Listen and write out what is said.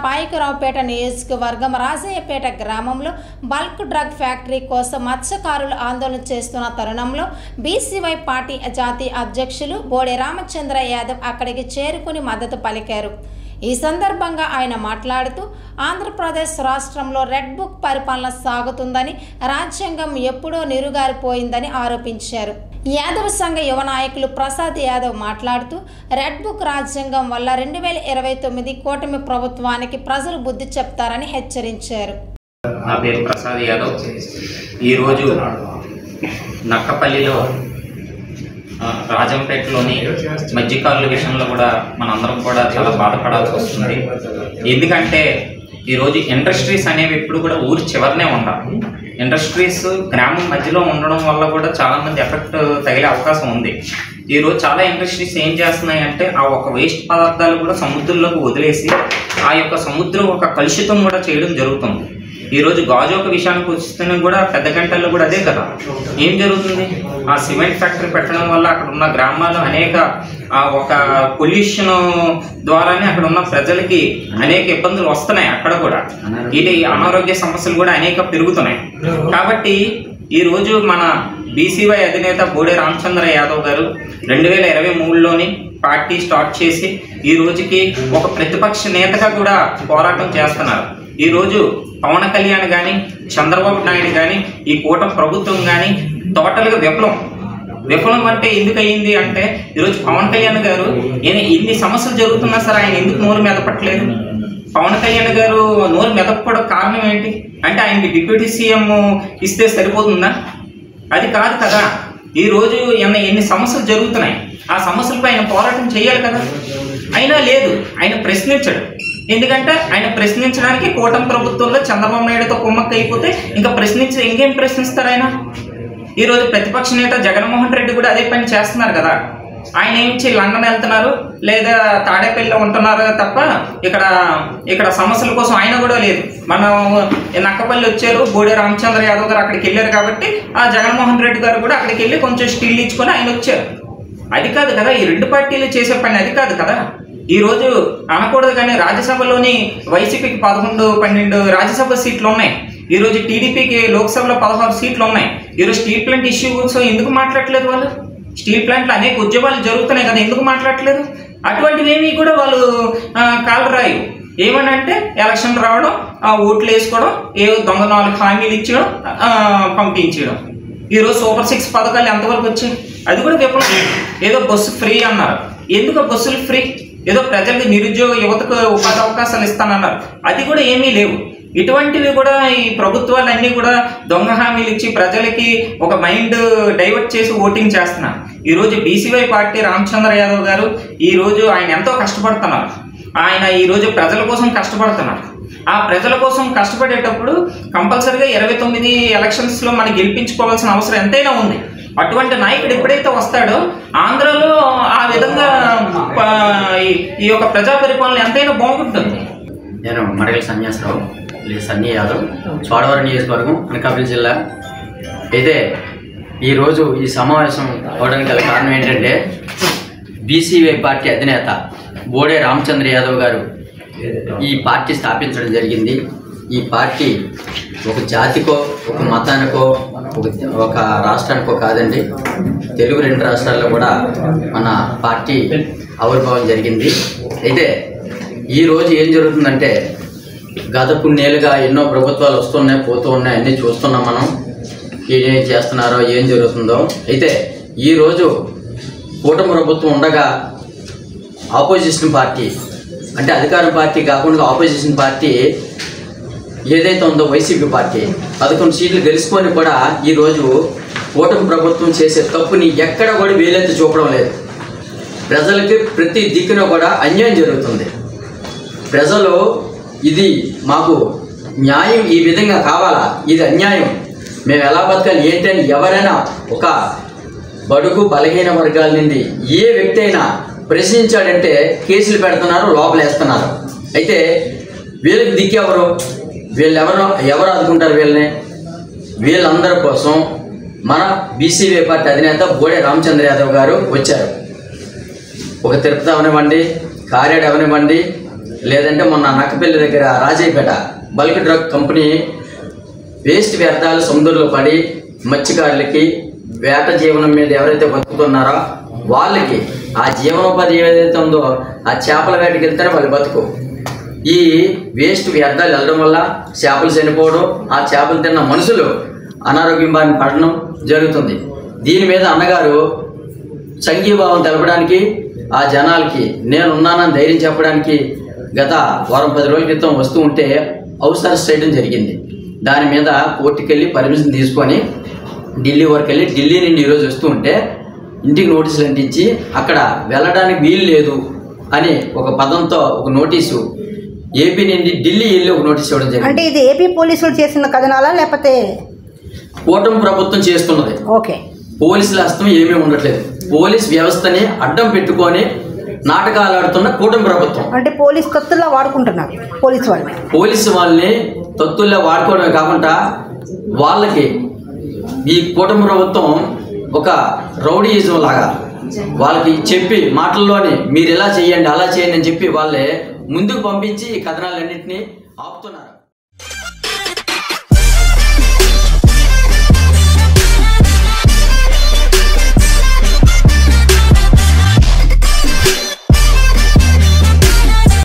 పాయకరావుపేట నియోజకవర్గం రాజయ్యపేట గ్రామంలో bulk drug factory కోసం మత్స్యకారులు ఆందోళన చేస్తున్న తరుణంలో బీసీవై పార్టీ జాతీయ అధ్యక్షులు బోడే రామచంద్ర యాదవ్ అక్కడికి చేరుకుని మద్దతు పలికారు. ఈ సందర్భంగా ఆయన మాట్లాడుతూ ఆంధ్రప్రదేశ్ రాష్ట్రంలో రెడ్ బుక్ పరిపాలన సాగుతుందని, రాజ్యాంగం ఎప్పుడో నీరుగారిపోయిందని ఆరోపించారు. యాదవ్ సంఘ యువ నాయకులు ప్రసాద్ యాదవ్ మాట్లాడుతూ రెడ్ బుక్ రాజ్యాంగం వల్ల 2029 కూటమి ప్రభుత్వానికి ప్రజలు బుద్ధి చెప్తారని హెచ్చరించారు. నా పేరు ప్రసాద్ యాదవ్. ఈరోజు నక్కపల్లిలో రాజంపేటలోని మధ్యకారుల విషయంలో కూడా మనందరం కూడా చాలా బాధపడాల్సి వస్తుంది. ఎందుకంటే ఈరోజు ఇండస్ట్రీస్ అనేవి ఎప్పుడు కూడా ఊరి చివరినే ఉండాలి. ఇండస్ట్రీస్ గ్రామం మధ్యలో ఉండడం వల్ల కూడా చాలామంది ఎఫెక్ట్ తగిలే అవకాశం ఉంది. ఈరోజు చాలా ఇండస్ట్రీస్ ఏం చేస్తున్నాయి అంటే ఆ ఒక వేస్ట్ పదార్థాలు కూడా సముద్రంలోకి వదిలేసి ఆ యొక్క సముద్రం ఒక కలుషితం కూడా చేయడం జరుగుతుంది. ఈరోజు గాజు ఒక విషయానికి వస్తున్నా కూడా పెద్ద గంటల్లో కూడా అదే కదా. ఏం జరుగుతుంది? ఆ సిమెంట్ ఫ్యాక్టరీ పెట్టడం వల్ల అక్కడ ఉన్న గ్రామాలు అనేక ఒక పొల్యూషన్ ద్వారానే అక్కడ ఉన్న ప్రజలకి అనేక ఇబ్బందులు వస్తున్నాయి. అక్కడ కూడా ఇది అనారోగ్య సమస్యలు కూడా అనేక పెరుగుతున్నాయి. కాబట్టి ఈరోజు మన బీసీవై అధినేత బోడే రామచంద్ర యాదవ్ గారు 2023లోని పార్టీ స్టార్ట్ చేసి ఈ రోజుకి ఒక ప్రతిపక్ష నేతగా కూడా పోరాటం చేస్తున్నారు. ఈరోజు పవన్ కళ్యాణ్ కానీ, చంద్రబాబు నాయుడు కానీ, ఈ కూటమి ప్రభుత్వం కానీ టోటల్గా విఫలం అంటే ఎందుకు అయ్యింది అంటే ఈరోజు పవన్ కళ్యాణ్ గారు ఇన్ని సమస్యలు జరుగుతున్నా సరే ఆయన ఎందుకు నోరు మెదపట్లేదు? పవన్ కళ్యాణ్ గారు నోరు మెదపడం కారణం ఏంటి అంటే ఆయనకి డిప్యూటీ సీఎం ఇస్తే సరిపోతుందా? అది కాదు కదా. ఈరోజు ఎన్ని సమస్యలు జరుగుతున్నాయి, ఆ సమస్యలపై ఆయన పోరాటం చేయాలి కదా. అయినా లేదు, ఆయన ప్రశ్నించడు. ఎందుకంటే ఆయన ప్రశ్నించడానికి కూటమి ప్రభుత్వంలో చంద్రబాబు నాయుడుతో కుమ్మక్క అయిపోతే ఇంకా ఇంకేం ప్రశ్నిస్తారు ఆయన? ఈరోజు ప్రతిపక్ష నేత జగన్మోహన్ రెడ్డి కూడా అదే పని చేస్తున్నారు కదా. ఆయన ఏమిచ్చి లండన్ వెళ్తున్నారు లేదా తాడేపల్లిలో ఉంటున్నారు తప్ప ఇక్కడ సమస్యల కోసం ఆయన కూడా లేదు. మనం నక్కపల్లి వచ్చారు, బోడే రామచంద్ర యాదవ్ గారు అక్కడికి వెళ్ళారు కాబట్టి ఆ జగన్మోహన్ రెడ్డి గారు కూడా అక్కడికి వెళ్ళి కొంచెం స్టిల్ ఇచ్చుకొని ఆయన వచ్చారు. అది కాదు కదా, ఈ రెండు పార్టీలు చేసే పని అది కాదు కదా. ఈరోజు అనకూడదు కానీ రాజ్యసభలోని వైసీపీకి 11-12 రాజ్యసభ సీట్లు ఉన్నాయి. ఈరోజు టీడీపీకి లోక్సభలో 16 సీట్లు ఉన్నాయి. ఈరోజు స్టీల్ ప్లాంట్ ఇష్యూ గురించి ఎందుకు మాట్లాడట్లేదు వాళ్ళు? స్టీల్ ప్లాంట్లో అనేక ఉద్యమాలు జరుగుతున్నాయి కదా, ఎందుకు మాట్లాడట్లేదు? అటువంటివి ఏమీ కూడా వాళ్ళు కాలు రాయు. ఏమనంటే ఎలక్షన్ రావడం, ఓట్లు వేసుకోవడం, ఏదో దొంగ 4 హామీలు ఇచ్చడం, పంపించడం. ఈరోజు సూపర్ 6 పథకాలు ఎంతవరకు వచ్చాయి? అది కూడా విఫలం. ఏదో బస్సు ఫ్రీ అన్నారు. ఎందుకు బస్సులు ఫ్రీ? ఏదో ప్రజలకు నిరుద్యోగ యువతకు ఉపాధి అవకాశాలు ఇస్తానన్నారు. అది కూడా ఏమీ లేవు. ఇటువంటివి కూడా ఈ ప్రభుత్వాలన్నీ కూడా దొంగ హామీలు ఇచ్చి ప్రజలకి ఒక మైండ్ డైవర్ట్ చేసి ఓటింగ్ చేస్తున్నారు. ఈరోజు బీసీవై పార్టీ రామచంద్ర యాదవ్ గారు ఈరోజు ఆయన ఎంతో కష్టపడుతున్నారు. ఆయన ఈరోజు ప్రజల కోసం కష్టపడుతున్నారు. ఆ ప్రజల కోసం కష్టపడేటప్పుడు కంపల్సరీగా 29 ఎలక్షన్స్లో మనం గెలిపించుకోవాల్సిన అవసరం ఎంతైనా ఉంది. అటువంటి నాయకుడు ఎప్పుడైతే వస్తాడో ఆంధ్రలో ఆ విధంగా ఈ యొక్క ప్రజా పరిపాలన ఎంతైనా బాగుంటుంది. నేను మడగల సన్యాసరావు సన్నీ యాదవ్, చోడవరం నియోజకవర్గం, అనకాపల్లి జిల్లా. అయితే ఈరోజు ఈ సమావేశం అవడానికి గల కారణం ఏంటంటే బీసీవై పార్టీ అధినేత బోడే రామచంద్ర యాదవ్ గారు ఈ పార్టీ స్థాపించడం జరిగింది. ఈ పార్టీ ఒక జాతికో, ఒక మతానికో, ఒక రాష్ట్రానికో కాదండి. తెలుగు 2 రాష్ట్రాల్లో కూడా మన పార్టీ ఆవిర్భావం జరిగింది. అయితే ఈరోజు ఏం జరుగుతుందంటే గత కొన్నేళ్ళుగా ఎన్నో ప్రభుత్వాలు వస్తున్నాయి, పోతూ ఉన్నాయి, అన్నీ చూస్తున్నాం మనం. ఏం చేస్తున్నారో, ఏం జరుగుతుందో. అయితే ఈరోజు కూటమి ప్రభుత్వం ఉండగా ఆపోజిషన్ పార్టీ అంటే అధికార పార్టీ కాకుండా ఆపోజిషన్ పార్టీ ఏదైతే ఉందో వైసీపీ పార్టీ 11 సీట్లు గెలుచుకొని కూడా ఈరోజు కూటమి ప్రభుత్వం చేసే తప్పుని ఎక్కడ కూడా వేలెత్తి చూపడం లేదు. ప్రజలకి ప్రతి దిక్కున కూడా అన్యాయం జరుగుతుంది. ప్రజలు ఇది మాకు న్యాయం ఈ విధంగా కావాలా, ఇది అన్యాయం, మేము ఎలా బతకాలి ఏంటి అని ఎవరైనా ఒక బడుగు బలహీన వర్గాల నుండి ఏ వ్యక్తి అయినా ప్రశ్నించాడంటే కేసులు పెడుతున్నారు, లోపలేస్తున్నారు. అయితే వీళ్ళకి దిక్కెవరు? ఎవరు ఆదుకుంటారు వీళ్ళని? వీళ్ళందరి కోసం మన బీసీవై పార్టీ అధినేత బోడే రామచంద్ర యాదవ్ గారు వచ్చారు. ఒక తిరుపతి అవనివ్వండి, కారేడు అవనివ్వండి, లేదంటే మొన్న నక్కపల్లి దగ్గర Rajayyapeta bulk drug company waste వ్యర్థాలు సముద్రంలో పడి మత్స్యకారులకి వేట జీవనం మీద ఎవరైతే బతుకుతున్నారో వాళ్ళకి ఆ జీవనోపాధి ఏదైతే ఉందో ఆ చేపల వేటకి వెళ్తేనే వాళ్ళు బతుకు. ఈ వేస్ట్ వ్యర్థాలు వెళ్ళడం వల్ల చేపలు చనిపోవడం, ఆ చేపలు తిన్న మనుషులు అనారోగ్యం బారిన పడడం జరుగుతుంది. దీని మీద అన్నగారు సంఘీభావం తెలపడానికి, ఆ జనాలకి నేను ఉన్నానని ధైర్యం చెప్పడానికి గత వారం 10 రోజుల క్రితం వస్తూ ఉంటే హౌస్ అరెస్ట్ చేయడం జరిగింది. దాని మీద కోర్టుకి వెళ్ళి పర్మిషన్ తీసుకొని ఢిల్లీ వరకు వెళ్ళి ఢిల్లీ నుండి ఈరోజు వస్తూ ఉంటే ఇంటికి నోటీసులు అంటించి అక్కడ వెళ్ళడానికి వీలు లేదు అని ఒక పదంతో ఒక నోటీసు ఏపీ నుండి ఢిల్లీ వెళ్ళి ఒక నోటీస్ ఇవ్వడం జరిగింది. అంటే ఇది ఏపీ పోలీసులు చేసిన కథనాలా లేకపోతే కూటమి ప్రభుత్వం చేస్తున్నది? ఓకే, పోలీసుల హస్తం ఏమీ ఉండట్లేదు. పోలీస్ వ్యవస్థని అడ్డం పెట్టుకొని నాటకాలు ఆడుతున్న కూటమి ప్రభుత్వం. అంటే పోలీస్ తత్తుల్లా వాడుకుంటున్నారు పోలీసు వాళ్ళని తత్తుల్లా వాడుకోవడమే కాకుండా వాళ్ళకి ఈ కూటమి ప్రభుత్వం ఒక రౌడీయిజం లాగా వాళ్ళకి చెప్పి మాటల్లోనే మీరు ఇలా చేయండి అలా చేయండి అని చెప్పి వాళ్ళే ముందుకు పంపించి ఈ కథనాలన్నింటినీ ఆపుతున్నారు.